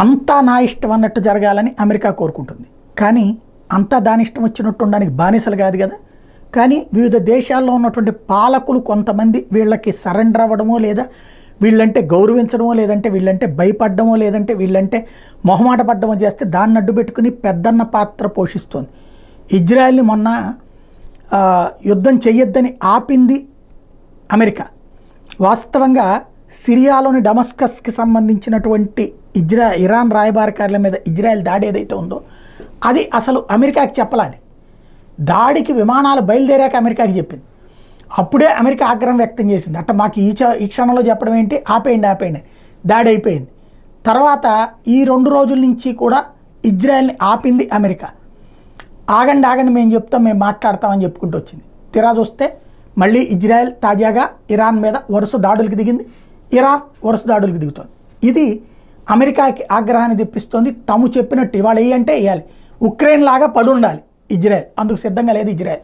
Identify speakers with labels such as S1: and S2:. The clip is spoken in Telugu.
S1: అంతా నా ఇష్టం అన్నట్టు జరగాలని అమెరికా కోరుకుంటుంది. కానీ అంతా దాని ఇష్టం వచ్చినట్టు ఉండడానికి బానిసలు కాదు కదా. కానీ వివిధ దేశాల్లో ఉన్నటువంటి పాలకులు కొంతమంది వీళ్ళకి సరెండర్ అవ్వడమో, లేదా వీళ్ళంటే గౌరవించడమో, లేదంటే వీళ్ళంటే భయపడడమో, లేదంటే వీళ్ళంటే మొహమాట పడ్డమో చేస్తే దాన్ని అడ్డు పెట్టుకుని పెద్దన్న పాత్ర పోషిస్తోంది. ఇజ్రాయెల్ని మొన్న యుద్ధం చెయ్యొద్దని ఆపింది అమెరికా. వాస్తవంగా సిరియాలోని డమస్కస్కి సంబంధించినటువంటి ఇరాన్ రాయబార కార్యాలయం మీద ఇజ్రాయెల్ దాడి ఏదైతే ఉందో అది అసలు అమెరికాకి చెప్పాలి. దాడికి విమానాలు బయలుదేరాక అమెరికాకి చెప్పింది. అప్పుడే అమెరికా ఆగ్రహం వ్యక్తం చేసింది. అట్ట మాకు ఈ క్షణంలో చెప్పడం ఏంటి, ఆపేయండి దాడి అయిపోయింది. తర్వాత ఈ 2 రోజుల నుంచి కూడా ఇజ్రాయెల్ని ఆపింది అమెరికా. ఆగండి మేము చెప్తాం, మేము మాట్లాడతామని చెప్పుకుంటూ వచ్చింది. తీరా చూస్తే మళ్ళీ ఇజ్రాయెల్ తాజాగా ఇరాన్ మీద వరుస దాడులకు దిగింది. ఇరాన్ వరుస దాడులకు దిగుతోంది. ఇది అమెరికాకి ఆగ్రహాన్ని తెప్పిస్తోంది. తాము చెప్పినట్టు ఇవాళ అంటే వేయాలి, ఉక్రెయిన్ లాగా పడి ఉండాలి ఇజ్రాయెల్. అందుకు సిద్ధంగా లేదు ఇజ్రాయెల్.